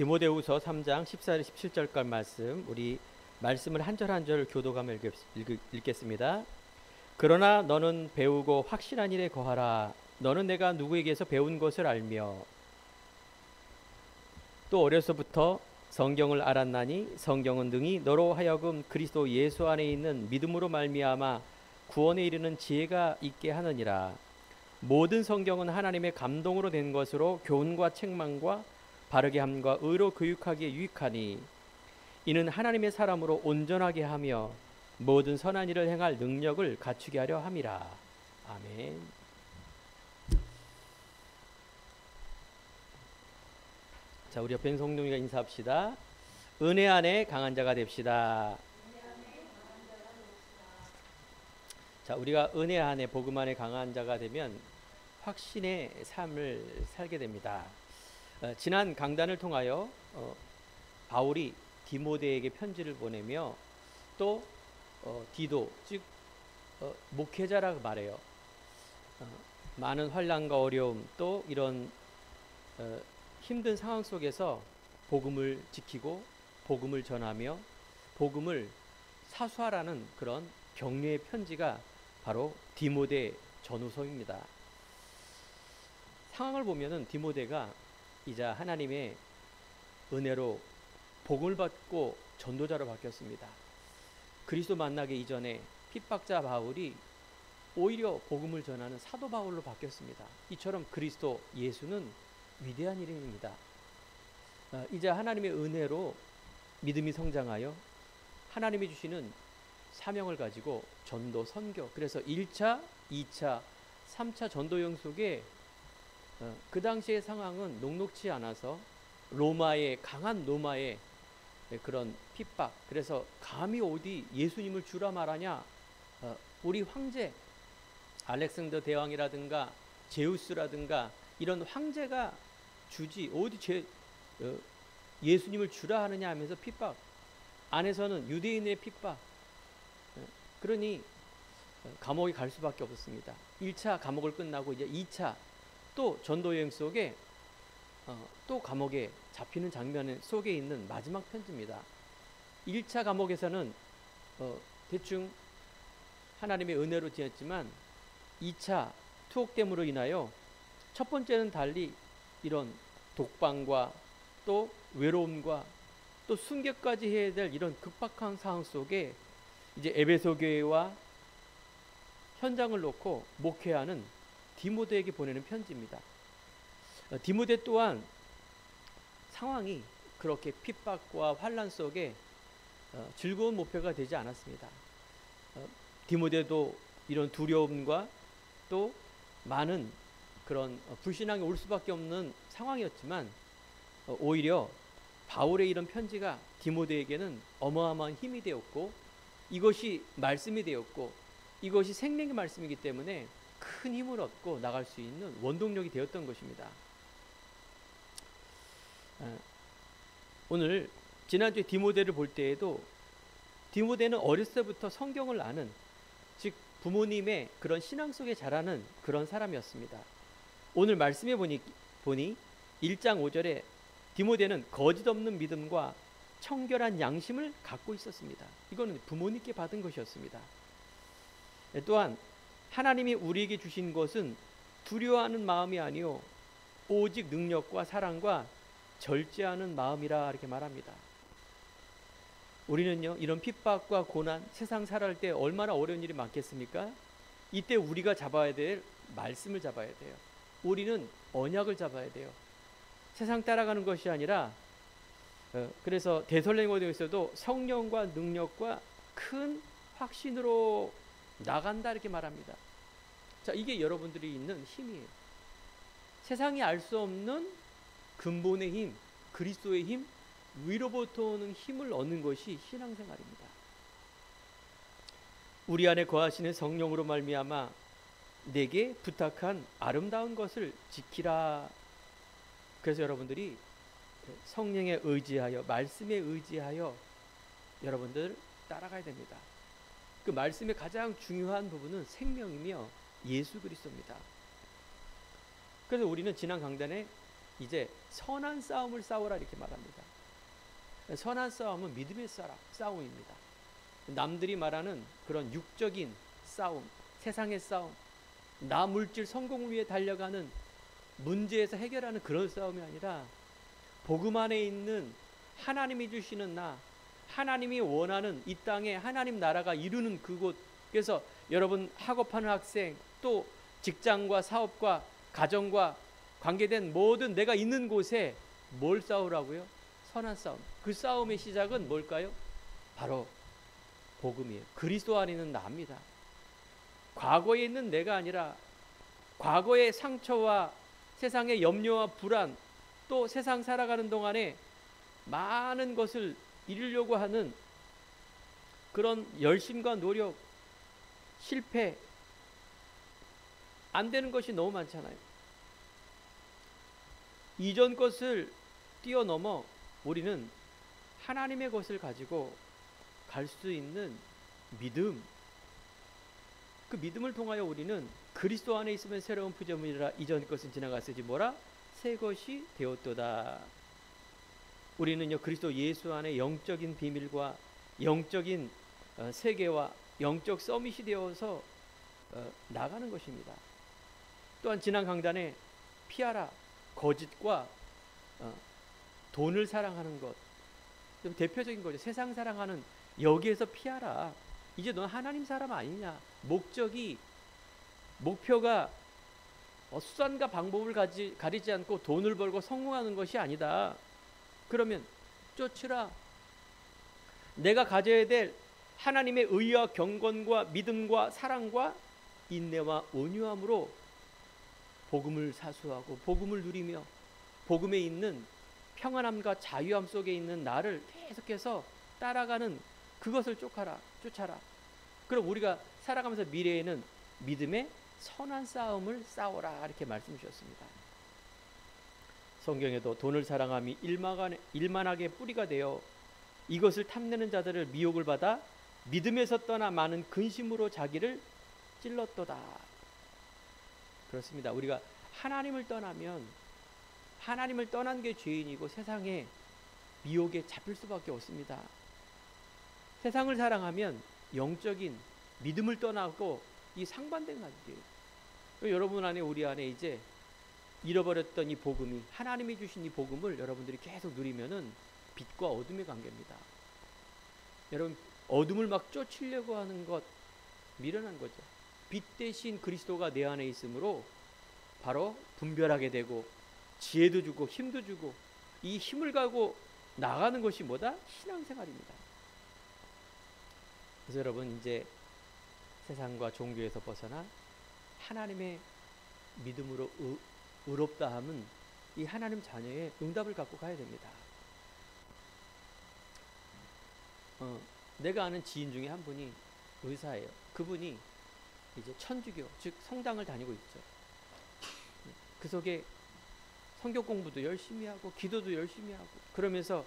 디모데후서 3장 14절 17절까지 말씀, 우리 말씀을 한 절 한 절 교도감을 읽겠습니다. 그러나 너는 배우고 확실한 일에 거하라. 너는 내가 누구에게서 배운 것을 알며 또 어려서부터 성경을 알았나니 성경은 능히 너로 하여금 그리스도 예수 안에 있는 믿음으로 말미암아 구원에 이르는 지혜가 있게 하느니라. 모든 성경은 하나님의 감동으로 된 것으로 교훈과 책망과 바르게 함과 의로 교육하기에 유익하니 이는 하나님의 사람으로 온전하게 하며 모든 선한 일을 행할 능력을 갖추게 하려 함이라. 아멘. 자, 우리 옆에 있는 성도님과 인사합시다. 은혜 안에 강한 자가 됩시다. 자, 우리가 은혜 안에 복음 안에 강한 자가 되면 확신의 삶을 살게 됩니다. 지난 강단을 통하여 바울이 디모데에게 편지를 보내며 또 디도 즉 목회자라고 말해요. 많은 환난과 어려움 또 이런 힘든 상황 속에서 복음을 지키고 복음을 전하며 복음을 사수하라는 그런 격려의 편지가 바로 디모데 전후서입니다. 상황을 보면은 디모데가 이제 하나님의 은혜로 복음을 받고 전도자로 바뀌었습니다. 그리스도 만나기 이전에 핍박자 바울이 오히려 복음을 전하는 사도 바울로 바뀌었습니다. 이처럼 그리스도 예수는 위대한 이름입니다. 이제 하나님의 은혜로 믿음이 성장하여 하나님이 주시는 사명을 가지고 전도 선교, 그래서 1차, 2차, 3차 전도여행 속에 그 당시의 상황은 녹록지 않아서 강한 로마의 그런 핍박, 그래서 감히 어디 예수님을 주라 말하냐, 우리 황제 알렉산더 대왕이라든가 제우스라든가 이런 황제가 주지 어디 예수님을 주라 하느냐 하면서 핍박, 안에서는 유대인의 핍박, 그러니 감옥에 갈 수밖에 없었습니다. 1차 감옥을 끝나고 이제 2차 또 전도여행 속에 또 감옥에 잡히는 장면 속에 있는 마지막 편지입니다. 1차 감옥에서는 대충 하나님의 은혜로 지냈지만 2차 투옥됨으로 인하여 첫 번째는 달리 이런 독방과 또 외로움과 또 순교까지 해야 될 이런 급박한 상황 속에 이제 에베소 교회와 현장을 놓고 목회하는 디모데에게 보내는 편지입니다. 디모데 또한 상황이 그렇게 핍박과 환난 속에 즐거운 목표가 되지 않았습니다. 디모데도 이런 두려움과 또 많은 그런 불신앙이 올 수밖에 없는 상황이었지만 오히려 바울의 이런 편지가 디모데에게는 어마어마한 힘이 되었고 이것이 말씀이 되었고 이것이 생명의 말씀이기 때문에 큰 힘을 얻고 나갈 수 있는 원동력이 되었던 것입니다. 오늘 지난주에 디모데를 볼 때에도 디모데는 어렸을 때부터 성경을 아는, 즉 부모님의 그런 신앙 속에 자라는 그런 사람이었습니다. 오늘 말씀해 보니 1장 5절에 디모데는 거짓 없는 믿음과 청결한 양심을 갖고 있었습니다. 이거는 부모님께 받은 것이었습니다. 또한 하나님이 우리에게 주신 것은 두려워하는 마음이 아니요 오직 능력과 사랑과 절제하는 마음이라 이렇게 말합니다. 우리는요 이런 핍박과 고난, 세상 살아갈 때 얼마나 어려운 일이 많겠습니까? 이때 우리가 잡아야 될 말씀을 잡아야 돼요. 우리는 언약을 잡아야 돼요. 세상 따라가는 것이 아니라 그래서 데살로니가서도 성령과 능력과 큰 확신으로 나간다 이렇게 말합니다. 자, 이게 여러분들이 있는 힘이에요. 세상이 알 수 없는 근본의 힘, 그리스도의 힘, 위로부터 오는 힘을 얻는 것이 신앙생활입니다. 우리 안에 거하시는 성령으로 말미암아 내게 부탁한 아름다운 것을 지키라. 그래서 여러분들이 성령에 의지하여 말씀에 의지하여 여러분들 따라가야 됩니다. 그 말씀의 가장 중요한 부분은 생명이며 예수 그리스도입니다. 그래서 우리는 지난 강단에 이제 선한 싸움을 싸우라 이렇게 말합니다. 선한 싸움은 믿음의 싸움입니다. 남들이 말하는 그런 육적인 싸움, 세상의 싸움, 나 물질 성공을 위해 달려가는 문제에서 해결하는 그런 싸움이 아니라 복음 안에 있는 하나님이 주시는 나, 하나님이 원하는 이 땅에 하나님 나라가 이루는 그곳. 그래서 여러분 학업하는 학생, 또 직장과 사업과 가정과 관계된 모든 내가 있는 곳에 뭘 싸우라고요? 선한 싸움. 그 싸움의 시작은 뭘까요? 바로 복음이에요. 그리스도 안에 있는 나입니다. 과거에 있는 내가 아니라 과거의 상처와 세상의 염려와 불안, 또 세상 살아가는 동안에 많은 것을 이루려고 하는 그런 열심과 노력, 실패, 안 되는 것이 너무 많잖아요. 이전 것을 뛰어넘어 우리는 하나님의 것을 가지고 갈 수 있는 믿음, 그 믿음을 통하여 우리는 그리스도 안에 있으면 새로운 피조물이라 이전 것은 지나갔으지 뭐라 새 것이 되었도다. 우리는요 그리스도 예수 안에 영적인 비밀과 영적인 세계와 영적 서밋이 되어서 나가는 것입니다. 또한 지난 강단에 피하라 거짓과 돈을 사랑하는 것, 좀 대표적인 거죠. 세상 사랑하는 여기에서 피하라. 이제 넌 하나님 사람 아니냐. 목표가 수단과 방법을 가리지 않고 돈을 벌고 성공하는 것이 아니다. 그러면 쫓으라. 내가 가져야 될 하나님의 의와 경건과 믿음과 사랑과 인내와 온유함으로 복음을 사수하고 복음을 누리며 복음에 있는 평안함과 자유함 속에 있는 나를 계속해서 따라가는 그것을 쫓아라. 그럼 우리가 살아가면서 미래에는 믿음의 선한 싸움을 싸워라 이렇게 말씀 주셨습니다. 성경에도 돈을 사랑함이 일만하게 뿌리가 되어 이것을 탐내는 자들을 미혹을 받아 믿음에서 떠나 많은 근심으로 자기를 찔렀도다. 그렇습니다. 우리가 하나님을 떠나면 하나님을 떠난 게 죄인이고 세상에 미혹에 잡힐 수밖에 없습니다. 세상을 사랑하면 영적인 믿음을 떠나고 이 상반된 관계예요. 여러분 안에 우리 안에 이제 잃어버렸던 이 복음이 하나님이 주신 이 복음을 여러분들이 계속 누리면은 빛과 어둠의 관계입니다. 여러분 어둠을 막 쫓으려고 하는 것 미련한 거죠. 빛 대신 그리스도가 내 안에 있으므로 바로 분별하게 되고 지혜도 주고 힘도 주고 이 힘을 가고 나가는 것이 뭐다? 신앙생활입니다. 그래서 여러분 이제 세상과 종교에서 벗어나 하나님의 믿음으로 의롭다함은 이 하나님 자녀의 응답을 갖고 가야 됩니다. 내가 아는 지인 중에 한 분이 의사예요. 그분이 이제 천주교 즉 성당을 다니고 있죠. 그 속에 성경 공부도 열심히 하고 기도도 열심히 하고 그러면서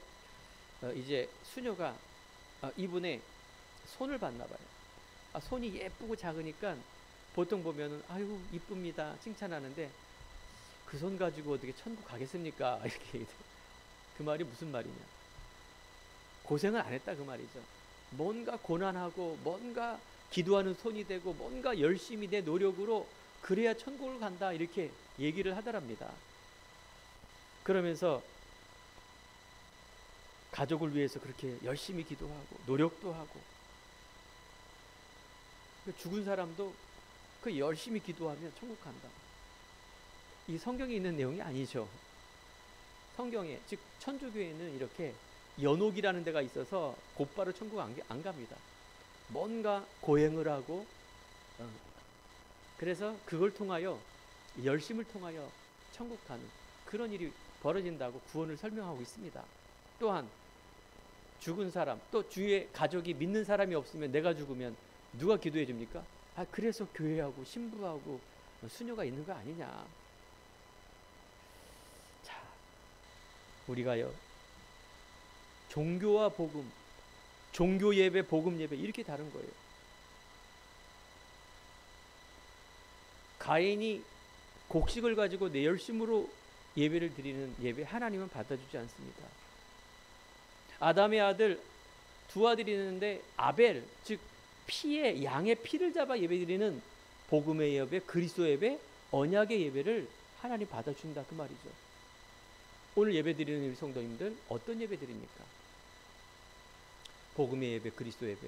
이제 수녀가 이분의 손을 봤나 봐요. 손이 예쁘고 작으니까 보통 보면은 아유 이쁩니다 칭찬하는데 그 손 가지고 어떻게 천국 가겠습니까? 이렇게 얘기해요. 그 말이 무슨 말이냐? 고생을 안 했다 그 말이죠. 뭔가 고난하고 뭔가 기도하는 손이 되고 뭔가 열심히 내 노력으로 그래야 천국을 간다 이렇게 얘기를 하더랍니다. 그러면서 가족을 위해서 그렇게 열심히 기도하고 노력도 하고 죽은 사람도 그 열심히 기도하면 천국 간다. 이 성경에 있는 내용이 아니죠. 성경에 즉 천주교에는 이렇게 연옥이라는 데가 있어서 곧바로 천국 안 갑니다. 뭔가 고행을 하고 그래서 그걸 통하여 열심을 통하여 천국 가는 그런 일이 벌어진다고 구원을 설명하고 있습니다. 또한 죽은 사람 또 주위에 가족이 믿는 사람이 없으면 내가 죽으면 누가 기도해 줍니까? 그래서 교회하고 신부하고 수녀가 있는 거 아니냐. 자, 우리가요 종교와 복음, 종교 예배, 복음 예배 이렇게 다른 거예요. 가인이 곡식을 가지고 내 열심으로 예배를 드리는 예배 하나님은 받아주지 않습니다. 아담의 아들 두 아들이 있는데 아벨, 즉 피의 양의 피를 잡아 예배드리는 복음의 예배, 그리스도 예배, 언약의 예배를 하나님 받아준다 그 말이죠. 오늘 예배드리는 우리 성도님들 어떤 예배 드립니까? 복음의 예배, 그리스도 예배,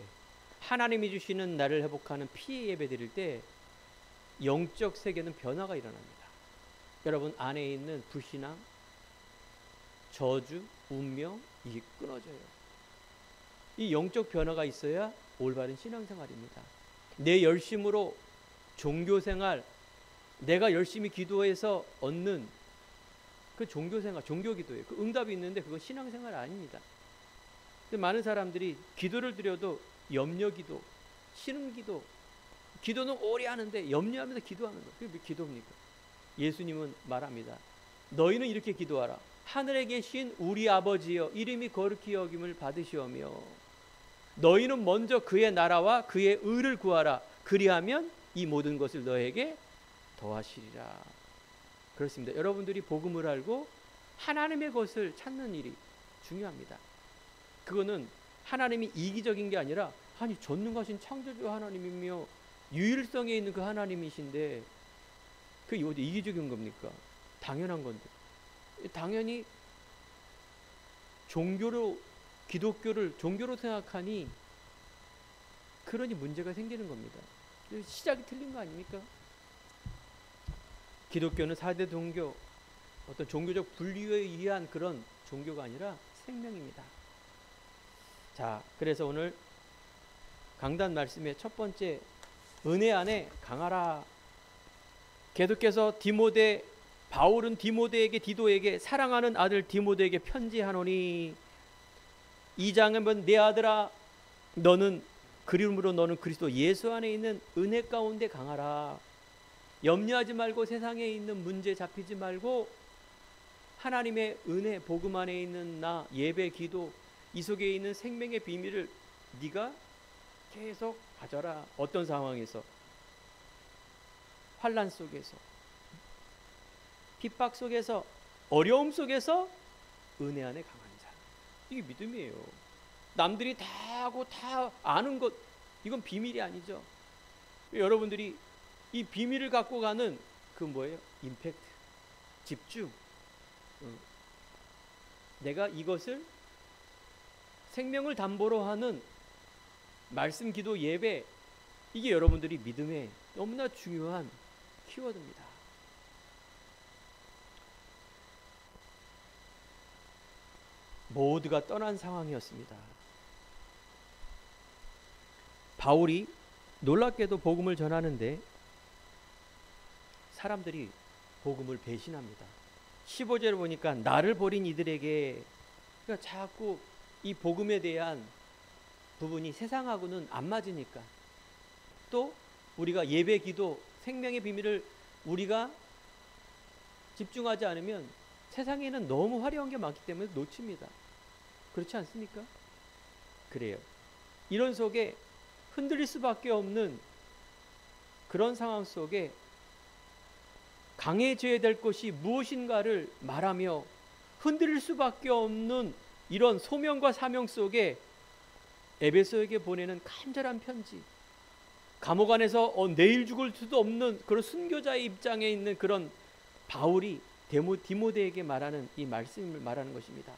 하나님이 주시는 나를 회복하는 피의 예배 드릴 때 영적 세계는 변화가 일어납니다. 여러분 안에 있는 불신앙, 저주, 운명 이게 끊어져요. 이 영적 변화가 있어야 올바른 신앙생활입니다. 내 열심으로 종교생활, 내가 열심히 기도해서 얻는 그 종교생활, 종교기도예요. 그 응답이 있는데 그건 신앙생활 아닙니다. 근데 많은 사람들이 기도를 드려도 염려기도, 신음기도, 기도는 오래 하는데 염려하면서 기도하는 거예요. 그게 왜 기도입니까? 예수님은 말합니다. 너희는 이렇게 기도하라. 하늘에 계신 우리 아버지여 이름이 거룩히 여김을 받으시오며 너희는 먼저 그의 나라와 그의 의를 구하라. 그리하면 이 모든 것을 너에게 더하시리라. 그렇습니다. 여러분들이 복음을 알고 하나님의 것을 찾는 일이 중요합니다. 그거는 하나님이 이기적인 게 아니라 아니 전능하신 창조주 하나님이며 유일성에 있는 그 하나님이신데 그게 어디 이기적인 겁니까? 당연한 건데. 당연히 종교로 기독교를 종교로 생각하니 그러니 문제가 생기는 겁니다. 시작이 틀린 거 아닙니까? 기독교는 4대 종교, 어떤 종교적 분류에 의한 그런 종교가 아니라 생명입니다. 자, 그래서 오늘 강단 말씀의 첫 번째 은혜 안에 강하라. 계속해서 바울은 디도에게 사랑하는 아들 디모데에게 편지하노니 이 장은 내 아들아 너는 그리움으로 너는 그리스도 예수 안에 있는 은혜 가운데 강하라. 염려하지 말고 세상에 있는 문제 잡히지 말고 하나님의 은혜 복음 안에 있는 나 예배 기도 이 속에 있는 생명의 비밀을 네가 계속 가져라. 어떤 상황에서 환난 속에서 핍박 속에서 어려움 속에서 은혜 안에 강한 자. 이게 믿음이에요. 남들이 다 하고 다 아는 것 이건 비밀이 아니죠. 여러분들이 이 비밀을 갖고 가는 그 뭐예요? 임팩트, 집중. 내가 이것을 생명을 담보로 하는 말씀, 기도, 예배 이게 여러분들이 믿음의 너무나 중요한 키워드입니다. 모두가 떠난 상황이었습니다. 바울이 놀랍게도 복음을 전하는데 사람들이 복음을 배신합니다. 15절을 보니까 나를 버린 이들에게 그러니까 자꾸 이 복음에 대한 부분이 세상하고는 안 맞으니까 또 우리가 예배, 기도, 생명의 비밀을 우리가 집중하지 않으면 세상에는 너무 화려한 게 많기 때문에 놓칩니다. 그렇지 않습니까? 그래요. 이런 속에 흔들릴 수밖에 없는 그런 상황 속에 강해져야 될 것이 무엇인가를 말하며 흔들릴 수밖에 없는 이런 소명과 사명 속에 에베소에게 보내는 간절한 편지, 감옥 안에서 내일 죽을 수도 없는 그런 순교자의 입장에 있는 그런 바울이 디모데에게 말하는 이 말씀을 말하는 것입니다.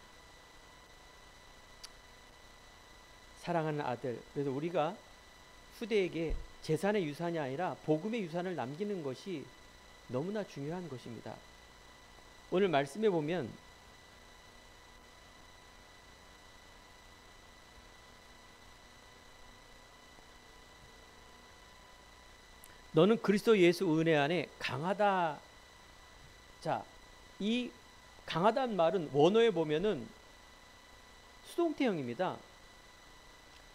사랑하는 아들, 그래서 우리가 후대에게 재산의 유산이 아니라 복음의 유산을 남기는 것이 너무나 중요한 것입니다. 오늘 말씀에 보면 너는 그리스도 예수 은혜 안에 강하다. 자, 이 강하다는 말은 원어에 보면은 수동태형입니다.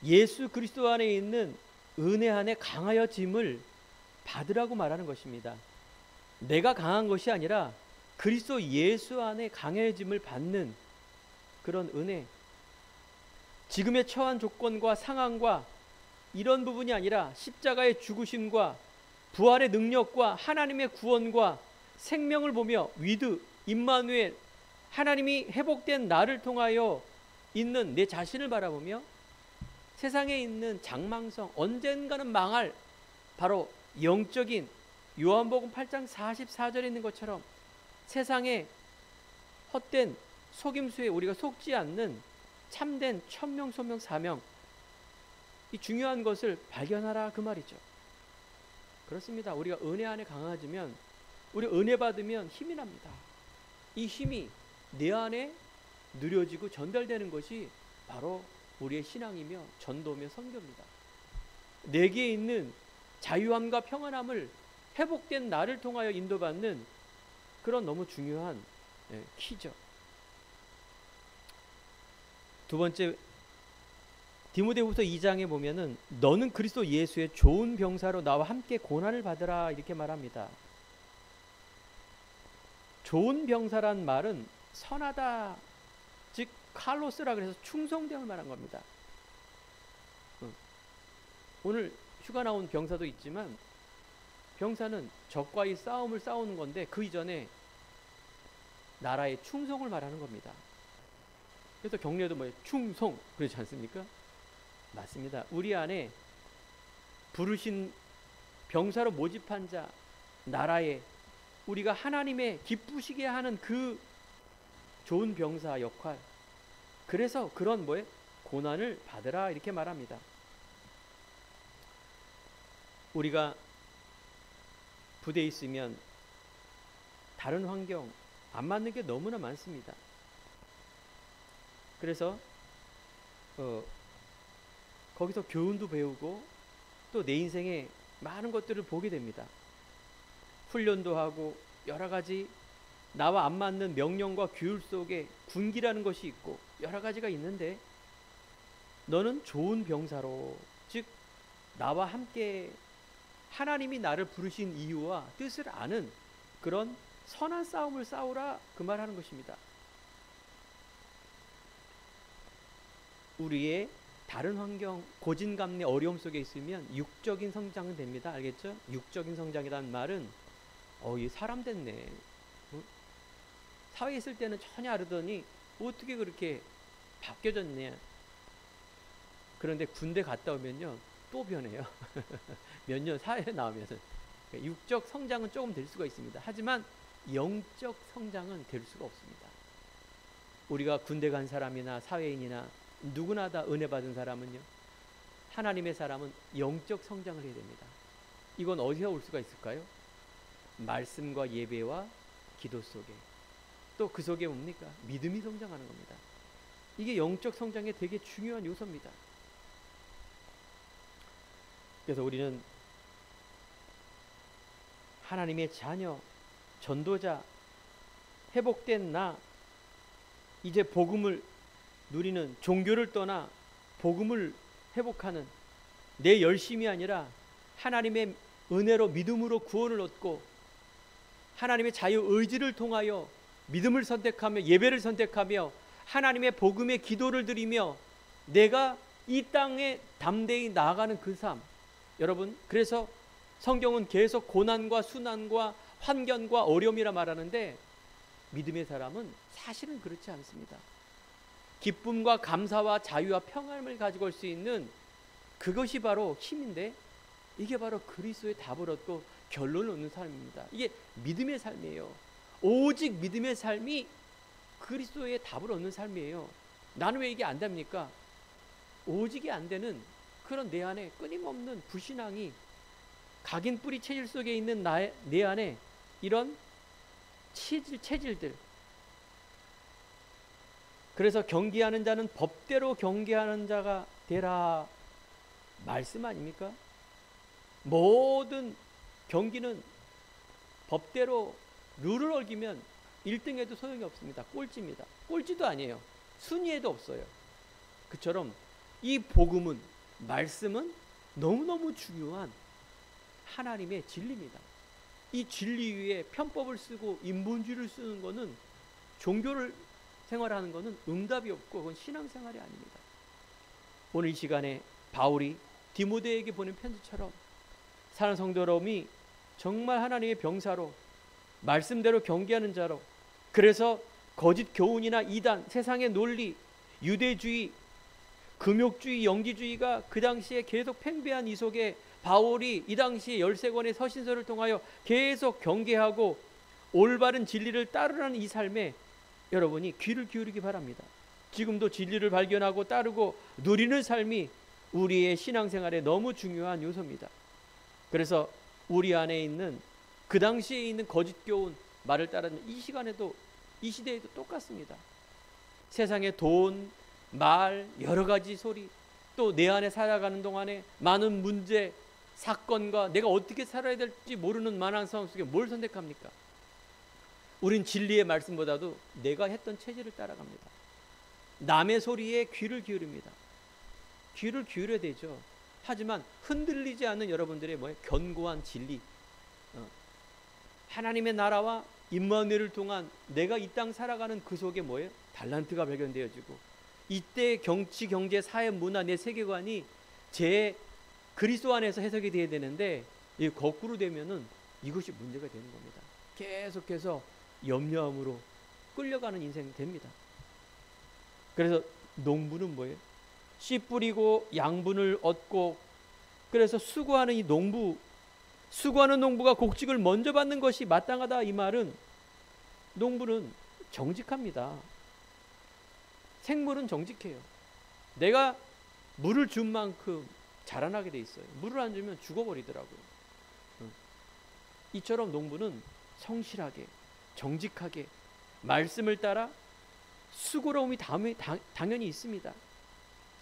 예수 그리스도 안에 있는 은혜 안에 강하여짐을 받으라고 말하는 것입니다. 내가 강한 것이 아니라 그리스도 예수 안에 강해짐을 받는 그런 은혜. 지금의 처한 조건과 상황과 이런 부분이 아니라 십자가의 죽으심과 부활의 능력과 하나님의 구원과 생명을 보며 임마누엘, 하나님이 회복된 나를 통하여 있는 내 자신을 바라보며 세상에 있는 장망성, 언젠가는 망할 바로 영적인 요한복음 8장 44절에 있는 것처럼 세상에 헛된 속임수에 우리가 속지 않는 참된 천명, 소명, 사명, 이 중요한 것을 발견하라 그 말이죠. 그렇습니다. 우리가 은혜 안에 강해지면, 우리 은혜 받으면 힘이 납니다. 이 힘이 내 안에 누려지고 전달되는 것이 바로 우리의 신앙이며 전도며 선교입니다. 내게 있는 자유함과 평안함을 회복된 나를 통하여 인도받는 그런 너무 중요한 키죠. 두 번째, 디모데후서 2장에 보면은 너는 그리스도 예수의 좋은 병사로 나와 함께 고난을 받으라 이렇게 말합니다. 좋은 병사란 말은 선하다, 즉 칼로스라 그래서 충성됨을 말한 겁니다. 오늘 휴가 나온 병사도 있지만 병사는 적과의 싸움을 싸우는 건데 그 이전에 나라의 충성을 말하는 겁니다. 그래서 경례도 뭐예요? 충성 그렇지 않습니까? 맞습니다. 우리 안에 부르신 병사로 모집한 자, 나라에 우리가 하나님의 기쁘시게 하는 그 좋은 병사 역할, 그래서 그런 뭐에 고난을 받으라 이렇게 말합니다. 우리가 부대에 있으면 다른 환경 안 맞는 게 너무나 많습니다. 그래서 거기서 교훈도 배우고 또 내 인생에 많은 것들을 보게 됩니다. 훈련도 하고 여러 가지 나와 안 맞는 명령과 규율 속에 군기라는 것이 있고 여러 가지가 있는데, 너는 좋은 병사로, 즉 나와 함께 하나님이 나를 부르신 이유와 뜻을 아는 그런 선한 싸움을 싸우라 그 말하는 것입니다. 우리의 다른 환경, 고진감래, 어려움 속에 있으면 육적인 성장은 됩니다. 알겠죠? 육적인 성장이라는 말은 이 사람 됐네. 사회에 있을 때는 전혀 아르더니 어떻게 그렇게 바뀌어졌냐. 그런데 군대 갔다 오면요 또 변해요. 몇 년 사회에 나오면은. 육적 성장은 조금 될 수가 있습니다. 하지만 영적 성장은 될 수가 없습니다. 우리가 군대 간 사람이나 사회인이나 누구나 다 은혜 받은 사람은요, 하나님의 사람은 영적 성장을 해야 됩니다. 이건 어디서 올 수가 있을까요? 말씀과 예배와 기도 속에, 또 그 속에 뭡니까? 믿음이 성장하는 겁니다. 이게 영적 성장의 되게 중요한 요소입니다. 그래서 우리는 하나님의 자녀, 전도자, 회복된 나, 이제 복음을 누리는, 종교를 떠나 복음을 회복하는 내 열심이 아니라 하나님의 은혜로 믿음으로 구원을 얻고 하나님의 자유의지를 통하여 믿음을 선택하며 예배를 선택하며 하나님의 복음의 기도를 드리며 내가 이 땅에 담대히 나아가는 그 삶. 여러분, 그래서 성경은 계속 고난과 순환과 환경과 어려움이라 말하는데, 믿음의 사람은 사실은 그렇지 않습니다. 기쁨과 감사와 자유와 평안을 가지고 올 수 있는 그것이 바로 힘인데, 이게 바로 그리스도의 답을 얻고 결론을 얻는 삶입니다. 이게 믿음의 삶이에요. 오직 믿음의 삶이 그리스도의 답을 얻는 삶이에요. 나는 왜 이게 안 됩니까? 오직이 안 되는 그런 내 안에 끊임없는 불신앙이, 각인 뿌리 체질 속에 있는 내 안에 이런 체질들. 그래서 경계하는 자는 법대로 경계하는 자가 되라 말씀 아닙니까? 모든 경기는 법대로 룰을 어기면 1등에도 소용이 없습니다. 꼴찌입니다. 꼴찌도 아니에요. 순위에도 없어요. 그처럼 이 복음은, 말씀은 너무너무 중요한 하나님의 진리입니다. 이 진리 위에 편법을 쓰고 인본주의를 쓰는 것은, 종교를 생활하는 것은 응답이 없고 그건 신앙생활이 아닙니다. 오늘 이 시간에 바울이 디모데에게 보낸 편지처럼 사는 성도 여러분이 정말 하나님의 병사로 말씀대로 경계하는 자로 그래서 거짓 교훈이나 이단, 세상의 논리, 유대주의, 금욕주의, 영지주의가 그 당시에 계속 팽배한 이 속에 바울이 이 당시에 13권의 서신서를 통하여 계속 경계하고 올바른 진리를 따르라는 이 삶에 여러분이 귀를 기울이기 바랍니다. 지금도 진리를 발견하고 따르고 누리는 삶이 우리의 신앙생활에 너무 중요한 요소입니다. 그래서 우리 안에 있는 그 당시에 있는 거짓 교훈, 말을 따르는 이 시간에도, 이 시대에도 똑같습니다. 세상의 돈, 말, 여러 가지 소리, 또 내 안에 살아가는 동안에 많은 문제, 사건과 내가 어떻게 살아야 될지 모르는 만한 상황 속에 뭘 선택합니까? 우린 진리의 말씀보다도 내가 했던 체질을 따라갑니다. 남의 소리에 귀를 기울입니다. 귀를 기울여야 되죠. 하지만 흔들리지 않는 여러분들의 견고한 진리, 하나님의 나라와 임마누엘을 통한 내가 이 땅 살아가는 그 속에 달란트가 발견되어지고, 이때 정치, 경제, 사회, 문화, 내 세계관이 제 그리스도 안에서 해석이 되어야 되는데 거꾸로 되면은 이것이 문제가 되는 겁니다. 계속해서 염려함으로 끌려가는 인생 됩니다. 그래서 농부는 씨 뿌리고 양분을 얻고, 그래서 수고하는 이 수고하는 농부가 곡식을 먼저 받는 것이 마땅하다. 이 말은 농부는 정직합니다. 생물은 정직해요. 내가 물을 준 만큼 자라나게 돼 있어요. 물을 안 주면 죽어버리더라고요. 이처럼 농부는 성실하게, 정직하게 말씀을 따라 수고로움이 당연히 있습니다.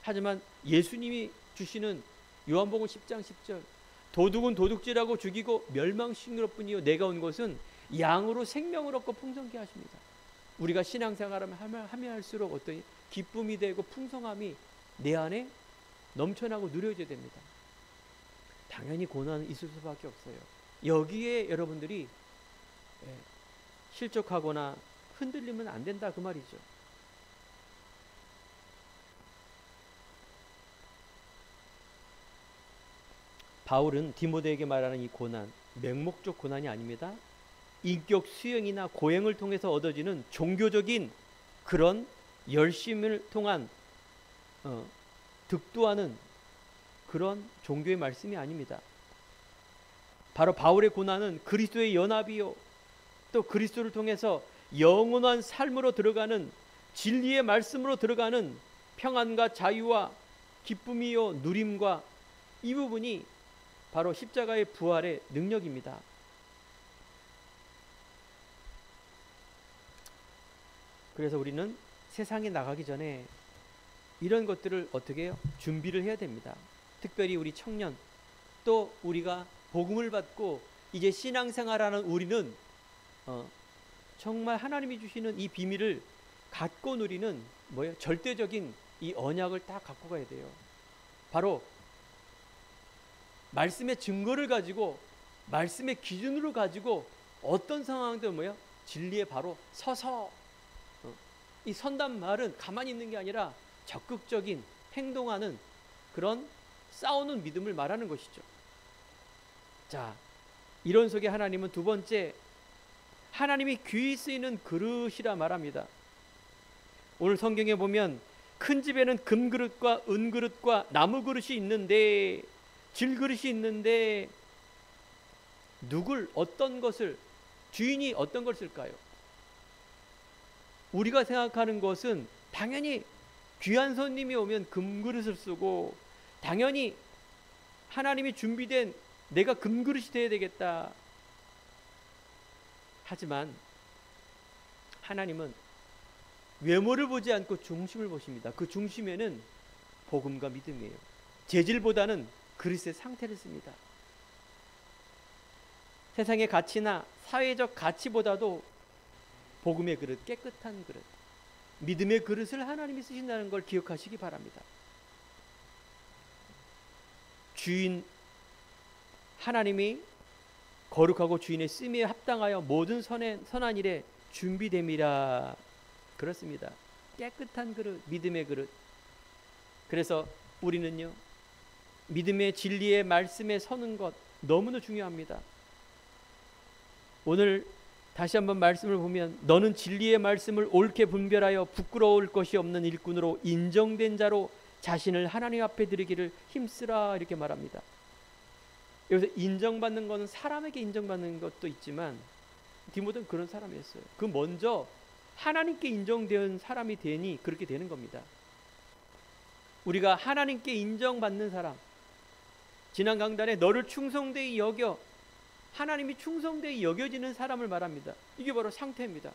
하지만 예수님이 주시는 요한복음 10장 10절, 도둑은 도둑질하고 죽이고 멸망시키는 것뿐이요 내가 온 것은 양으로 생명을 얻고 풍성케 하십니다. 우리가 신앙생활을 하면 할수록 어떤 기쁨이 되고 풍성함이 내 안에 넘쳐나고 누려져야 됩니다. 당연히 고난은 있을 수밖에 없어요. 여기에 여러분들이 실족하거나 흔들리면 안 된다, 그 말이죠. 바울은 디모데에게 말하는 이 고난, 맹목적 고난이 아닙니다. 인격 수행이나 고행을 통해서 얻어지는 종교적인 그런 열심을 통한 득도하는 그런 종교의 말씀이 아닙니다. 바로 바울의 고난은 그리스도의 연합이요, 또 그리스도를 통해서 영원한 삶으로 들어가는, 진리의 말씀으로 들어가는 평안과 자유와 기쁨이요 누림과, 이 부분이 바로 십자가의 부활의 능력입니다. 그래서 우리는 세상에 나가기 전에 이런 것들을 어떻게 해요? 준비를 해야 됩니다. 특별히 우리 청년, 또 우리가 복음을 받고 이제 신앙생활하는 우리는 정말 하나님이 주시는 이 비밀을 갖고 누리는 절대적인 이 언약을 딱 갖고 가야 돼요. 바로 말씀의 증거를 가지고, 말씀의 기준으로 가지고 어떤 상황도 진리에 바로 서서, 이 선단 말은 가만히 있는 게 아니라 적극적인 행동하는 그런 싸우는 믿음을 말하는 것이죠. 자, 이런 속에 하나님은 두 번째, 하나님이 귀히 쓰이는 그릇이라 말합니다. 오늘 성경에 보면 큰 집에는 금그릇과 은그릇과 나무그릇이 있는데, 질그릇이 있는데 어떤 것을, 주인이 어떤 걸 쓸까요? 우리가 생각하는 것은 당연히 귀한 손님이 오면 금그릇을 쓰고, 당연히 하나님이 준비된 내가 금그릇이 되어야 되겠다. 하지만 하나님은 외모를 보지 않고 중심을 보십니다. 그 중심에는 복음과 믿음이에요. 재질보다는 그릇의 상태를 씁니다. 세상의 가치나 사회적 가치보다도 복음의 그릇, 깨끗한 그릇, 믿음의 그릇을 하나님이 쓰신다는 걸 기억하시기 바랍니다. 주인 하나님이 거룩하고 주인의 쓰임에 합당하여 모든 선한 일에 준비됨이라. 그렇습니다. 깨끗한 그릇, 믿음의 그릇. 그래서 우리는요, 믿음의 진리의 말씀에 서는 것 너무나 중요합니다. 오늘 다시 한번 말씀을 보면 너는 진리의 말씀을 옳게 분별하여 부끄러울 것이 없는 일꾼으로 인정된 자로 자신을 하나님 앞에 드리기를 힘쓰라 이렇게 말합니다. 여기서 인정받는 것은 사람에게 인정받는 것도 있지만 디모데는 그런 사람이었어요. 그 먼저 하나님께 인정된 사람이 되니 그렇게 되는 겁니다. 우리가 하나님께 인정받는 사람, 지난 강단에 너를 충성되이 여겨, 하나님이 충성되이 여겨지는 사람을 말합니다. 이게 바로 상태입니다.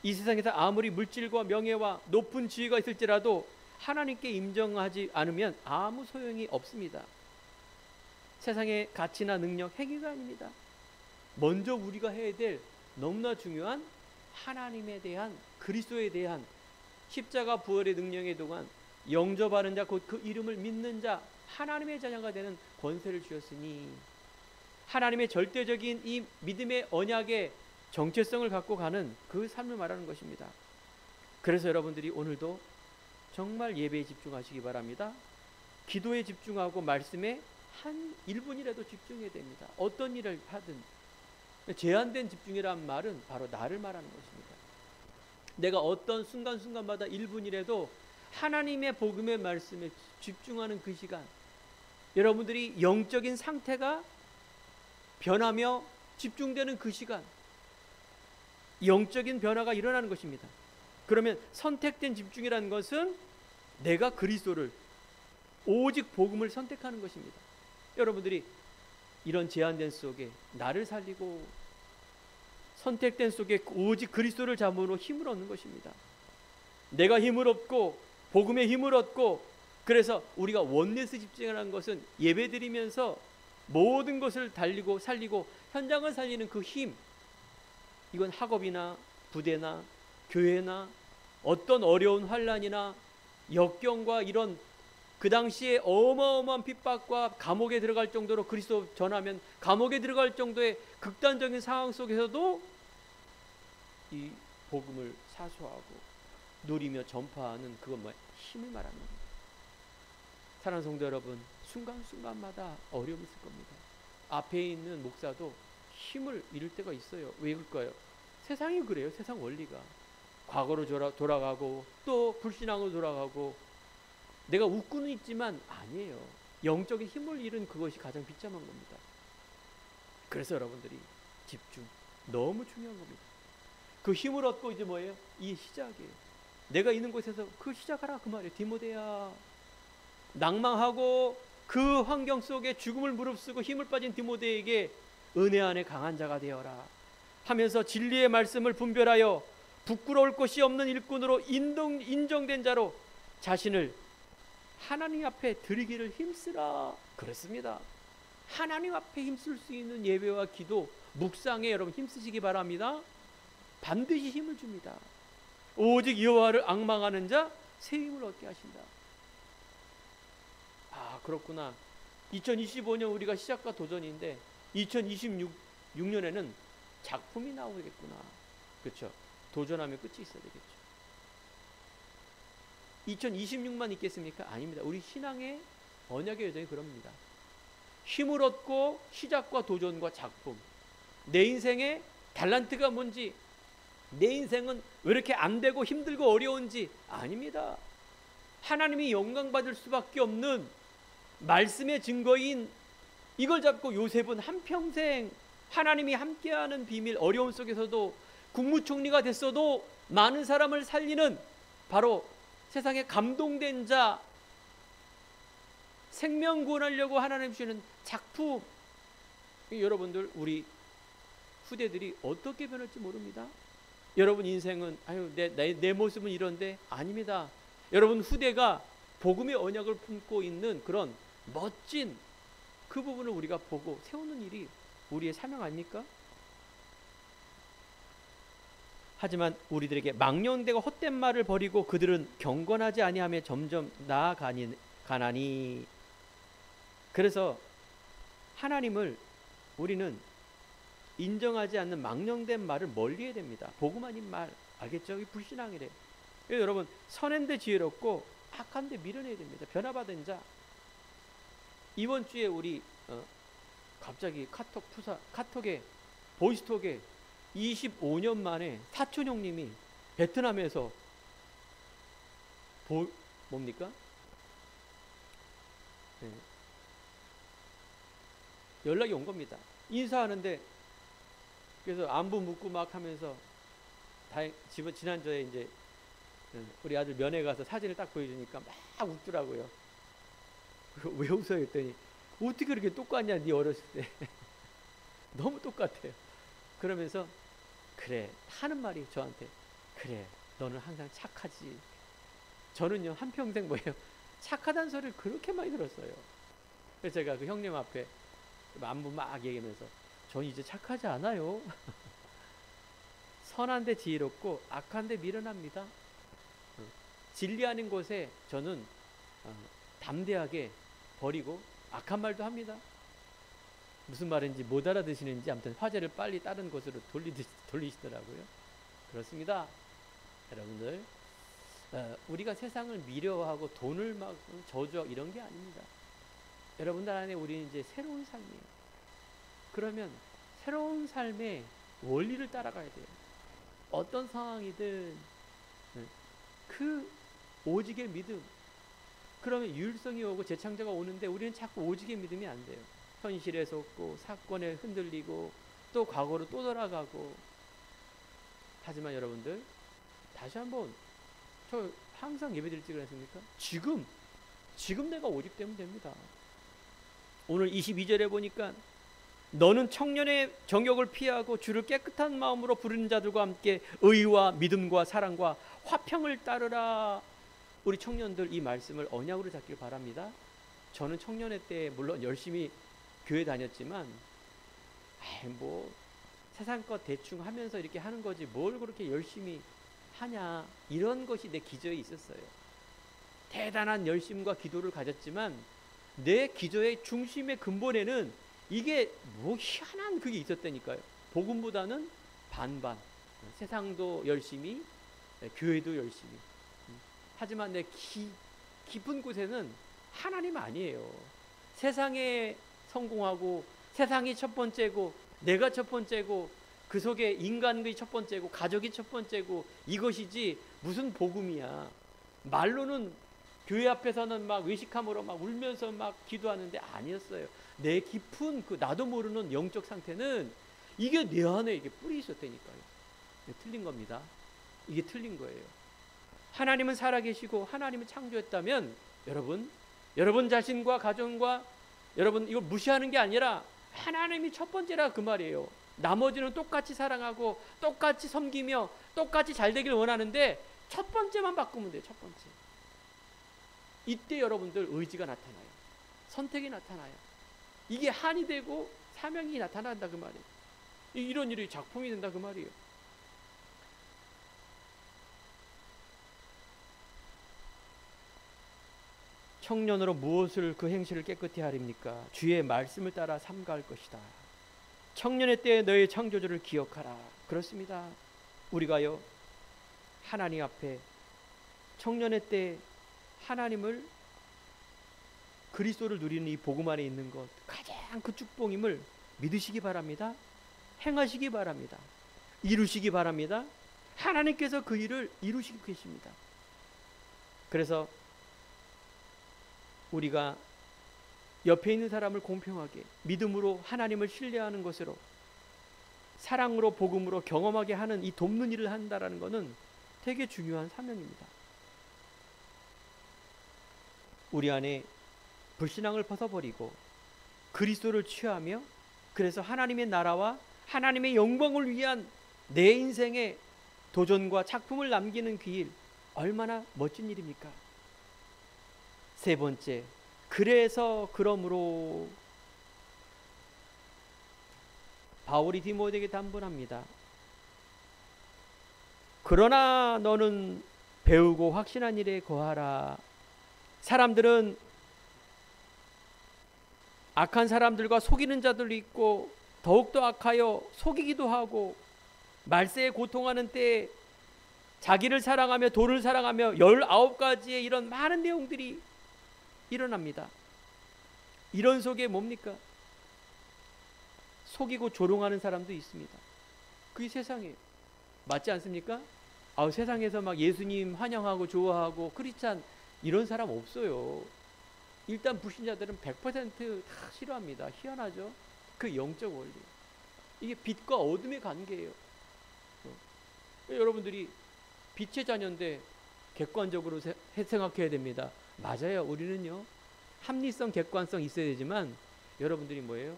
이 세상에서 아무리 물질과 명예와 높은 지위가 있을지라도 하나님께 인정하지 않으면 아무 소용이 없습니다. 세상의 가치나 능력, 행위가 아닙니다. 먼저 우리가 해야 될 너무나 중요한 하나님에 대한, 그리스도에 대한 십자가 부활의 능력의 동안 영접하는 자, 곧 그 이름을 믿는 자, 하나님의 자녀가 되는 권세를 주셨으니 하나님의 절대적인 이 믿음의 언약의 정체성을 갖고 가는 그 삶을 말하는 것입니다. 그래서 여러분들이 오늘도 정말 예배에 집중하시기 바랍니다. 기도에 집중하고 말씀에 한 1분이라도 집중해야 됩니다. 어떤 일을 하든. 제한된 집중이란 말은 바로 나를 말하는 것입니다. 내가 어떤 순간순간마다 1분이라도 하나님의 복음의 말씀에 집중하는 그 시간, 여러분들이 영적인 상태가 변하며 집중되는 그 시간, 영적인 변화가 일어나는 것입니다. 그러면 선택된 집중이라는 것은 내가 그리스도를, 오직 복음을 선택하는 것입니다. 여러분들이 이런 제한된 속에 나를 살리고 선택된 속에 오직 그리스도를 잡음으로 힘을 얻는 것입니다. 내가 힘을 얻고 복음의 힘을 얻고, 그래서 우리가 원내스 집중하는 것은 예배드리면서 모든 것을 달리고 살리고 현장을 살리는 그 힘, 이건 학업이나 부대나 교회나 어떤 어려운 환난이나 역경과 이런 그 당시에 어마어마한 핍박과 감옥에 들어갈 정도로 그리스도 전하면 감옥에 들어갈 정도의 극단적인 상황 속에서도 이 복음을 사수하고 누리며 전파하는 그것 힘을 말하는 겁니다. 사랑하는 성도 여러분, 순간순간마다 어려움이 있을 겁니다. 앞에 있는 목사도 힘을 잃을 때가 있어요. 왜 그럴까요? 세상이 그래요. 세상 원리가 과거로 돌아가고 또 불신앙으로 돌아가고, 내가 웃고는 있지만 아니에요. 영적인 힘을 잃은 그것이 가장 비참한 겁니다. 그래서 여러분들이 집중, 너무 중요한 겁니다. 그 힘을 얻고 이제 뭐예요? 이 시작이에요. 내가 있는 곳에서 그 시작하라 그 말이에요. 디모데야, 낭망하고 그 환경 속에 죽음을 무릅쓰고 힘을 빠진 디모데에게 은혜 안에 강한 자가 되어라 하면서 진리의 말씀을 분별하여 부끄러울 것이 없는 일꾼으로 인정된 자로 자신을 하나님 앞에 드리기를 힘쓰라 그랬습니다. 하나님 앞에 힘쓸 수 있는 예배와 기도, 묵상에 여러분 힘쓰시기 바랍니다. 반드시 힘을 줍니다. 오직 여호와를 앙망하는 자 새 힘을 얻게 하신다. 아, 그렇구나. 2025년 우리가 시작과 도전인데 2026년에는 작품이 나오겠구나. 그렇죠? 도전하면 끝이 있어야 되겠죠. 2026만 있겠습니까? 아닙니다. 우리 신앙의 언약의 여정이 그럽니다. 힘을 얻고 시작과 도전과 작품, 내 인생의 달란트가 뭔지, 내 인생은 왜 이렇게 안 되고 힘들고 어려운지 아닙니다. 하나님이 영광 받을 수밖에 없는 말씀의 증거인 이걸 잡고 요셉은 한평생 하나님이 함께하는 비밀, 어려움 속에서도 국무총리가 됐어도 많은 사람을 살리는 바로 세상에 감동된 자, 생명 구원하려고 하나님 주시는 작품, 여러분들 우리 후대들이 어떻게 변할지 모릅니다. 여러분 인생은 아유 내 모습은 이런데 아닙니다. 여러분 후대가 복음의 언약을 품고 있는 그런 멋진 그 부분을 우리가 보고 세우는 일이 우리의 사명 아닙니까? 하지만 우리들에게 망령되고 헛된 말을 버리고 그들은 경건하지 아니하며 점점 나아가나니. 그래서 하나님을 우리는 인정하지 않는 망령된 말을 멀리해야 됩니다. 복음 아닌 말, 알겠죠? 이 불신앙이래. 여러분 선한데 지혜롭고 악한데 밀어내야 됩니다. 변화받은 자. 이번 주에 우리 갑자기 카톡에 보이스톡에 25년 만에 사촌 형님이 베트남에서 뭡니까? 네. 연락이 온 겁니다. 인사하는데 그래서 안부 묻고 막 하면서 지난주에 이제 우리 아들 면회 가서 사진을 딱 보여주니까 막 웃더라고요. 왜 웃어요? 했더니 어떻게 그렇게 똑같냐 네 어렸을 때. 너무 똑같아요. 그러면서 그래 하는 말이 저한테 그래 너는 항상 착하지. 저는요 한평생 뭐예요? 착하다는 소리를 그렇게 많이 들었어요. 그래서 제가 그 형님 앞에 안부 막 얘기하면서 전 이제 착하지 않아요. 선한데 지혜롭고 악한데 미련합니다. 진리 아닌 곳에 저는 담대하게 버리고 악한 말도 합니다. 무슨 말인지 못 알아듣시는지 아무튼 화제를 빨리 다른 곳으로 돌리시더라고요. 그렇습니다. 여러분들 우리가 세상을 미려하고 돈을 막 저주하고 이런 게 아닙니다. 여러분들 안에 우리는 이제 새로운 삶이에요. 그러면 새로운 삶의 원리를 따라가야 돼요. 어떤 상황이든 그 오직의 믿음. 그러면 유일성이 오고 재창조가 오는데 우리는 자꾸 오직의 믿음이 안 돼요. 현실에 속고 사건에 흔들리고 또 과거로 또 돌아가고. 하지만 여러분들 다시 한번 저 항상 예배드릴 때 그랬습니까? 지금 내가 오직되면 됩니다. 오늘 22절에 보니까 너는 청년의 정욕을 피하고 주를 깨끗한 마음으로 부르는 자들과 함께 의와 믿음과 사랑과 화평을 따르라. 우리 청년들 이 말씀을 언약으로 잡길 바랍니다. 저는 청년회 때 물론 열심히 교회 다녔지만 뭐 세상껏 대충 하면서 이렇게 하는 거지 뭘 그렇게 열심히 하냐 이런 것이 내 기저에 있었어요. 대단한 열심과 기도를 가졌지만 내 기저의 중심의 근본에는 이게 뭐 희한한 그게 있었다니까요. 복음보다는 반반. 세상도 열심히, 교회도 열심히. 하지만 내 깊은 곳에는 하나님 아니에요. 세상에 성공하고 세상이 첫 번째고 내가 첫 번째고 그 속에 인간이 첫 번째고 가족이 첫 번째고 이것이지 무슨 복음이야. 말로는 교회 앞에서는 막 외식함으로 막 울면서 막 기도하는데 아니었어요. 내 깊은 그 나도 모르는 영적 상태는 이게 내 안에 이게 뿌리 있었다니까요. 틀린 겁니다. 이게 틀린 거예요. 하나님은 살아계시고 하나님은 창조했다면 여러분 자신과 가정과 여러분 이걸 무시하는 게 아니라 하나님이 첫 번째라 그 말이에요. 나머지는 똑같이 사랑하고 똑같이 섬기며 똑같이 잘 되길 원하는데 첫 번째만 바꾸면 돼요. 첫 번째. 이때 여러분들 의지가 나타나요. 선택이 나타나요. 이게 한이 되고 사명이 나타난다 그 말이에요. 이런 일이 작품이 된다 그 말이에요. 청년으로 무엇을 그 행실을 깨끗히 하립니까? 주의 말씀을 따라 삼가할 것이다. 청년의 때에 너의 창조주를 기억하라. 그렇습니다. 우리가요 하나님 앞에 청년의 때 하나님을 그리스도를 누리는 이 복음 안에 있는 것 가장 그 축복임을 믿으시기 바랍니다. 행하시기 바랍니다. 이루시기 바랍니다. 하나님께서 그 일을 이루시고 계십니다. 그래서 우리가 옆에 있는 사람을 공평하게 믿음으로 하나님을 신뢰하는 것으로 사랑으로 복음으로 경험하게 하는 이 돕는 일을 한다라는 것은 되게 중요한 사명입니다. 우리 안에 불신앙을 벗어버리고 그리스도를 취하며 그래서 하나님의 나라와 하나님의 영광을 위한 내 인생의 도전과 작품을 남기는 그 일 얼마나 멋진 일입니까? 세 번째, 그러므로 바울이 디모데에게 단번합니다. 그러나 너는 배우고 확신한 일에 거하라. 사람들은 악한 사람들과 속이는 자들도 있고 더욱더 악하여 속이기도 하고 말세에 고통하는 때에 자기를 사랑하며 돈을 사랑하며 19가지의 이런 많은 내용들이 일어납니다. 이런 속에 뭡니까? 속이고 조롱하는 사람도 있습니다. 그게 세상이에요. 맞지 않습니까? 세상에서 막 예수님 환영하고 좋아하고 크리스찬 이런 사람 없어요. 일단 불신자들은 100%다 싫어합니다. 희한하죠? 그 영적 원리. 이게 빛과 어둠의 관계예요. 여러분들이 빛의 자녀인데 객관적으로 생각해야 됩니다. 맞아요. 우리는요, 합리성, 객관성 있어야 되지만 여러분들이 뭐예요?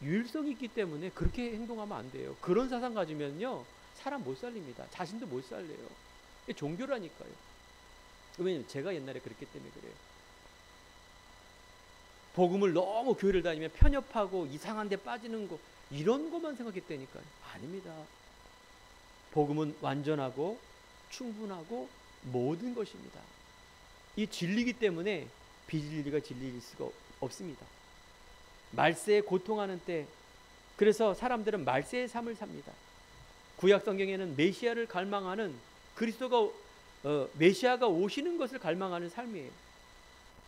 유일성이 있기 때문에 그렇게 행동하면 안 돼요. 그런 사상 가지면요, 사람 못 살립니다. 자신도 못 살려요. 이게 종교라니까요. 왜냐면 제가 옛날에 그랬기 때문에 그래요. 복음을 너무 교회를 다니면 편협하고 이상한 데 빠지는 거, 이런 것만 생각했다니까요. 아닙니다. 복음은 완전하고 충분하고 모든 것입니다. 이 진리이기 때문에 비진리가 진리일 수가 없습니다. 말세에 고통하는 때, 그래서 사람들은 말세의 삶을 삽니다. 구약 성경에는 메시아를 갈망하는, 그리스도가 메시아가 오시는 것을 갈망하는 삶이에요.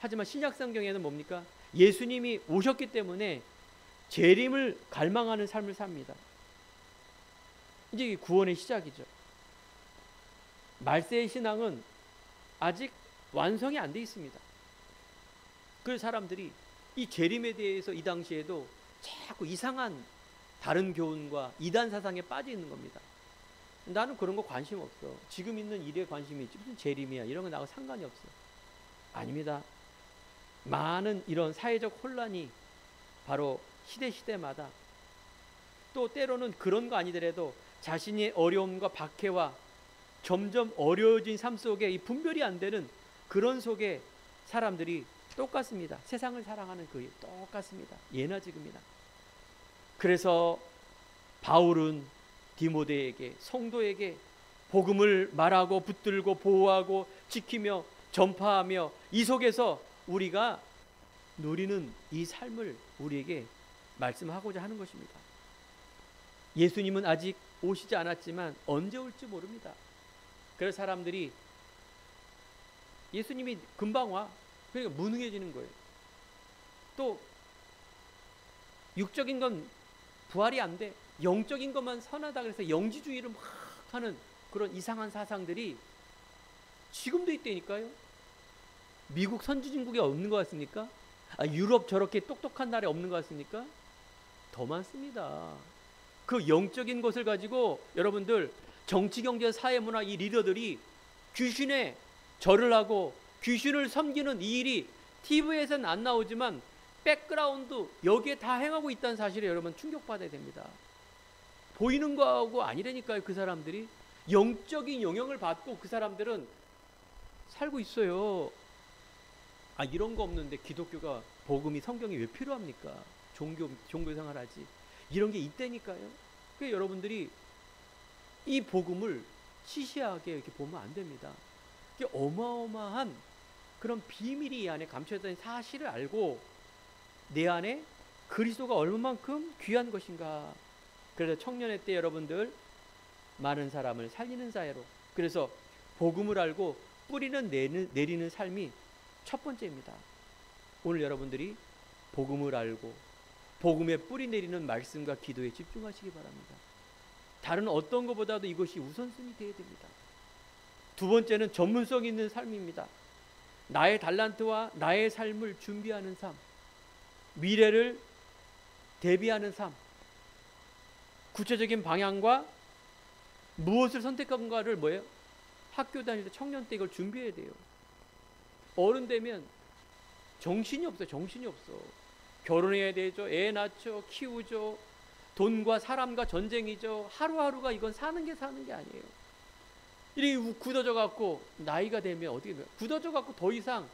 하지만 신약 성경에는 뭡니까? 예수님이 오셨기 때문에 재림을 갈망하는 삶을 삽니다. 이제 구원의 시작이죠. 말세의 신앙은 아직 완성이 안 돼 있습니다. 그 사람들이 이 재림에 대해서 이 당시에도 자꾸 이상한 다른 교훈과 이단 사상에 빠져 있는 겁니다. 나는 그런 거 관심 없어. 지금 있는 일에 관심이 있지. 무슨 재림이야. 이런 거 나하고 상관이 없어. 아닙니다. 많은 이런 사회적 혼란이 바로 시대마다, 또 때로는 그런 거 아니더라도 자신의 어려움과 박해와 점점 어려워진 삶 속에 이 분별이 안 되는 그런 속에 사람들이 똑같습니다. 세상을 사랑하는 그 똑같습니다. 예나 지금이나. 그래서 바울은 디모데에게, 성도에게 복음을 말하고 붙들고 보호하고 지키며 전파하며 이 속에서 우리가 누리는 이 삶을 우리에게 말씀하고자 하는 것입니다. 예수님은 아직 오시지 않았지만 언제 올지 모릅니다. 그래서 사람들이 예수님이 금방 와, 그러니까 무능해지는 거예요. 또 육적인 건 부활이 안 돼, 영적인 것만 선하다 그래서 영지주의를 막 하는 그런 이상한 사상들이 지금도 있다니까요. 미국 선진국에 없는 것 같습니까? 유럽 저렇게 똑똑한 나라에 없는 것 같습니까? 더 많습니다. 그 영적인 것을 가지고 여러분들 정치, 경제, 사회, 문화 이 리더들이 귀신에 절을 하고 귀신을 섬기는 이 일이 TV에서는 안 나오지만 백그라운드 여기에 다 행하고 있다는 사실에 여러분 충격받아야 됩니다. 보이는 거하고 아니라니까요. 그 사람들이 영적인 영향을 받고 그 사람들은 살고 있어요. 이런 거 없는데 기독교가 복음이 성경이 왜 필요합니까? 종교 생활하지. 이런 게 있다니까요. 그래서 여러분들이 이 복음을 시시하게 이렇게 보면 안 됩니다. 이게 어마어마한 그런 비밀이 이 안에 감춰 있다는 사실을 알고 내 안에 그리스도가 얼마만큼 귀한 것인가. 그래서 청년의 때 여러분들 많은 사람을 살리는 사회로, 그래서 복음을 알고 뿌리는 내리는 삶이 첫 번째입니다. 오늘 여러분들이 복음을 알고 복음에 뿌리 내리는 말씀과 기도에 집중하시기 바랍니다. 다른 어떤 것보다도 이것이 우선순위 되어야 됩니다. 두 번째는 전문성 있는 삶입니다. 나의 달란트와 나의 삶을 준비하는 삶, 미래를 대비하는 삶, 구체적인 방향과 무엇을 선택한가를 뭐예요? 학교 다닐 때, 청년 때 이걸 준비해야 돼요. 어른 되면 정신이 없어요. 정신이 없어. 결혼해야 되죠. 애 낳죠. 키우죠. 돈과 사람과 전쟁이죠. 하루하루가 이건 사는 게 아니에요. 이렇게 굳어져 갖고 나이가 되면 어떻게 돼요? 굳어져 갖고 더 이상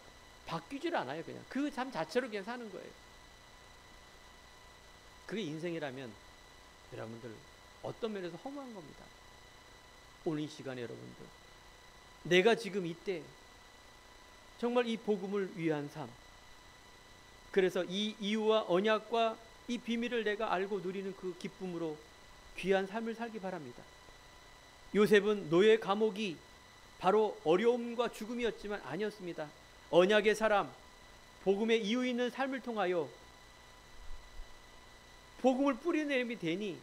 바뀌질 않아요. 그냥 그 삶 자체로 그냥 사는 거예요. 그게 인생이라면 여러분들 어떤 면에서 허무한 겁니다. 오늘 이 시간에 여러분들, 내가 지금 이때 정말 이 복음을 위한 삶, 그래서 이 이유와 언약과 이 비밀을 내가 알고 누리는 그 기쁨으로 귀한 삶을 살기 바랍니다. 요셉은 노예 감옥이 바로 어려움과 죽음이었지만 아니었습니다. 언약의 사람, 복음의 이유 있는 삶을 통하여 복음을 뿌리내림이 되니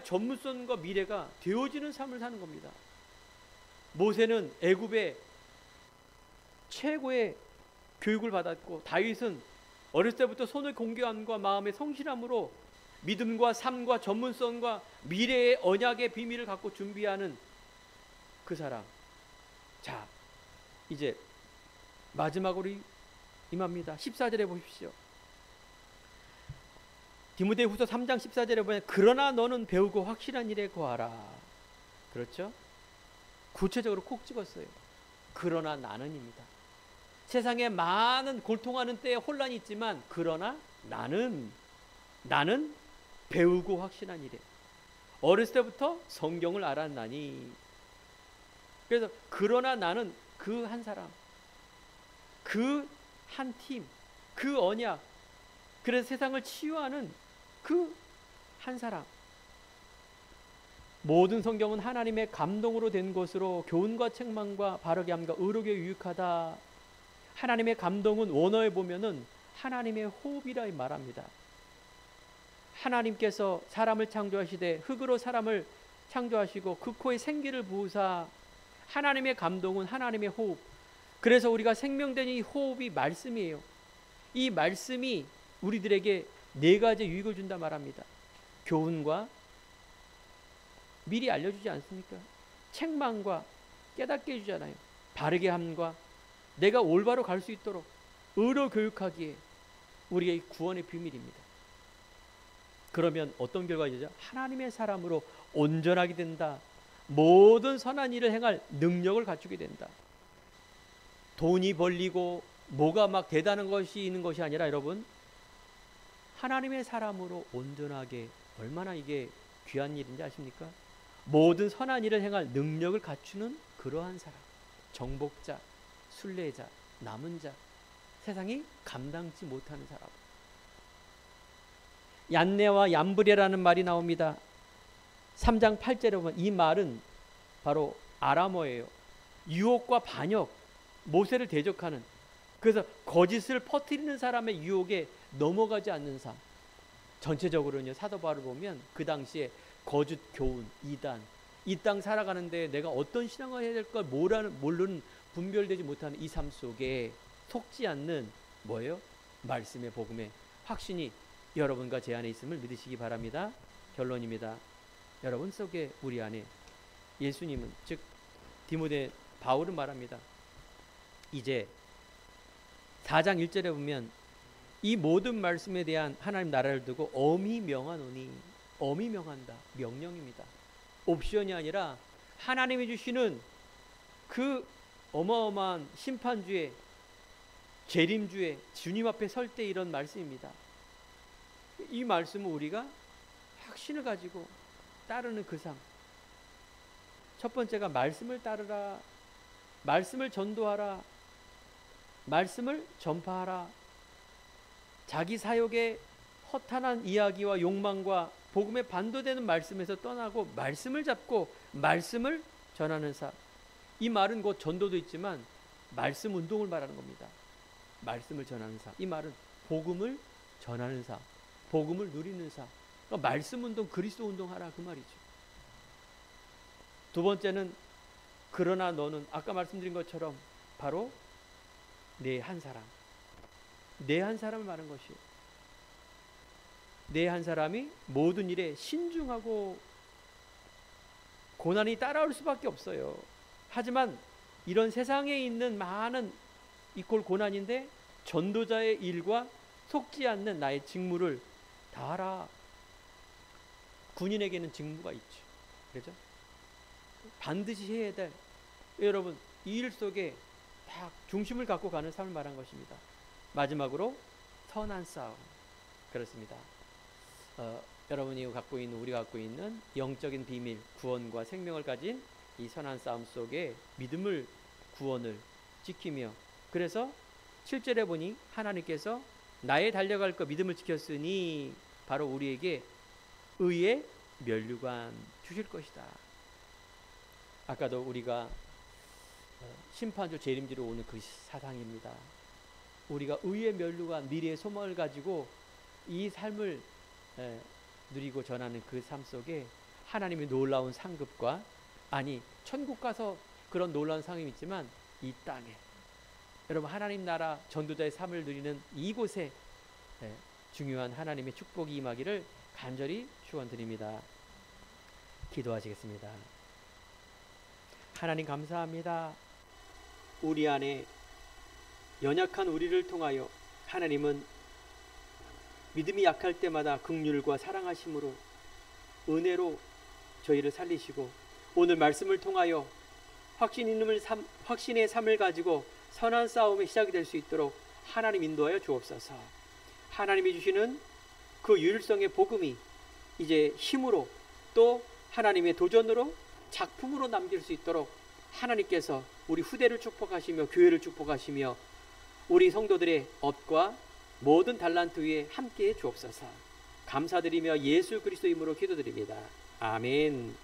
전문성과 미래가 되어지는 삶을 사는 겁니다. 모세는 애굽의 최고의 교육을 받았고, 다윗은 어렸을 때부터 손의 공경함과 마음의 성실함으로 믿음과 삶과 전문성과 미래의 언약의 비밀을 갖고 준비하는 그 사람. 자, 이제 마지막으로 임합니다. 14절에 보십시오. 디모데후서 3장 14절에 보면 그러나 너는 배우고 확실한 일에 거하라. 그렇죠? 구체적으로 콕 찍었어요. 그러나 나는입니다. 세상에 많은 고통하는 때에 혼란이 있지만 그러나 나는 배우고 확신한 일에 어렸을 때부터 성경을 알았나니. 그래서 그러나 나는 그 한 사람, 그 한 팀, 그 언약, 그래서 세상을 치유하는 그 한 사람. 모든 성경은 하나님의 감동으로 된 것으로 교훈과 책망과 바르게 함과 의롭게 유익하다. 하나님의 감동은 원어에 보면은 하나님의 호흡이라 말합니다. 하나님께서 사람을 창조하시되 흙으로 사람을 창조하시고 그 코에 생기를 부으사. 하나님의 감동은 하나님의 호흡. 그래서 우리가 생명된 이 호흡이 말씀이에요. 이 말씀이 우리들에게 네 가지 유익을 준다 말합니다. 교훈과, 미리 알려주지 않습니까? 책망과 깨닫게 해주잖아요. 바르게 함과 내가 올바로 갈 수 있도록 의로 교육하기에 우리의 구원의 비밀입니다. 그러면 어떤 결과이죠? 하나님의 사람으로 온전하게 된다. 모든 선한 일을 행할 능력을 갖추게 된다. 돈이 벌리고 뭐가 막 대단한 것이 있는 것이 아니라 여러분, 하나님의 사람으로 온전하게, 얼마나 이게 귀한 일인지 아십니까? 모든 선한 일을 행할 능력을 갖추는 그러한 사람. 정복자, 순례자, 남은 자, 세상이 감당치 못하는 사람. 얀네와 얀브레라는 말이 나옵니다. 3장 8절에 보면 이 말은 바로 아람어예요. 유혹과 반역, 모세를 대적하는, 그래서 거짓을 퍼뜨리는 사람의 유혹에 넘어가지 않는 삶. 전체적으로는요, 사도 바울을 보면 그 당시에 거짓 교훈, 이단, 이 땅 살아가는데 내가 어떤 신앙을 해야 될까 모르는, 분별되지 못하는 이 삶 속에 속지 않는 뭐예요? 말씀의 복음의 확신이 여러분과 제 안에 있음을 믿으시기 바랍니다. 결론입니다. 여러분 속에, 우리 안에 예수님은, 즉 디모데 바울은 말합니다. 이제 4장 1절에 보면 이 모든 말씀에 대한 하나님 나라를 두고 엄히 명하노니, 엄히 명한다, 명령입니다. 옵션이 아니라 하나님이 주시는 그 어마어마한 심판주에, 재림주에 주님 앞에 설 때 이런 말씀입니다. 이 말씀은 우리가 확신을 가지고 따르는 그 삶. 첫 번째가 말씀을 따르라, 말씀을 전도하라, 말씀을 전파하라. 자기 사역의 허탄한 이야기와 욕망과 복음에 반도되는 말씀에서 떠나고 말씀을 잡고 말씀을 전하는 삶. 이 말은 곧 전도도 있지만 말씀 운동을 말하는 겁니다. 말씀을 전하는 삶. 이 말은 복음을 전하는 삶, 복음을 누리는 삶. 그러니까 말씀 운동, 그리스도 운동하라, 그 말이죠. 두 번째는 그러나 너는, 아까 말씀드린 것처럼 바로 내 한 사람, 내 한 사람을 말하는 것이에요. 내 한 사람이 모든 일에 신중하고 고난이 따라올 수밖에 없어요. 하지만 이런 세상에 있는 많은 이꼴 고난인데 전도자의 일과 속지 않는 나의 직무를 다하라. 군인에게는 직무가 있죠. 그렇죠? 반드시 해야 될, 여러분 이 일 속에 딱 중심을 갖고 가는 삶을 말한 것입니다. 마지막으로 선한 싸움. 그렇습니다. 여러분이 갖고 있는, 우리가 갖고 있는 영적인 비밀, 구원과 생명을 가진 이 선한 싸움 속에 믿음을, 구원을 지키며, 그래서 7절에 보니 하나님께서 나의 달려갈 것 믿음을 지켰으니 바로 우리에게 의의 면류관 주실 것이다. 아까도 우리가 심판주 재림지로 오는 그 사상입니다. 우리가 의의 면류관, 미래의 소망을 가지고 이 삶을 누리고 전하는 그 삶 속에 하나님의 놀라운 상급과, 아니 천국 가서 그런 놀라운 상급이 있지만 이 땅에 여러분 하나님 나라 전도자의 삶을 누리는 이곳에 중요한 하나님의 축복이 임하기를 간절히 축원드립니다. 기도하시겠습니다. 하나님 감사합니다. 우리 안에 연약한 우리를 통하여 하나님은 믿음이 약할 때마다 긍휼과 사랑하심으로 은혜로 저희를 살리시고, 오늘 말씀을 통하여 확신의 삶을 가지고 선한 싸움의 시작이 될 수 있도록 하나님 인도하여 주옵소서. 하나님이 주시는 그 유일성의 복음이 이제 힘으로 또 하나님의 도전으로 작품으로 남길 수 있도록 하나님께서 우리 후대를 축복하시며 교회를 축복하시며 우리 성도들의 업과 모든 달란트 위에 함께해 주옵소서. 감사드리며 예수 그리스도 이름으로 기도드립니다. 아멘.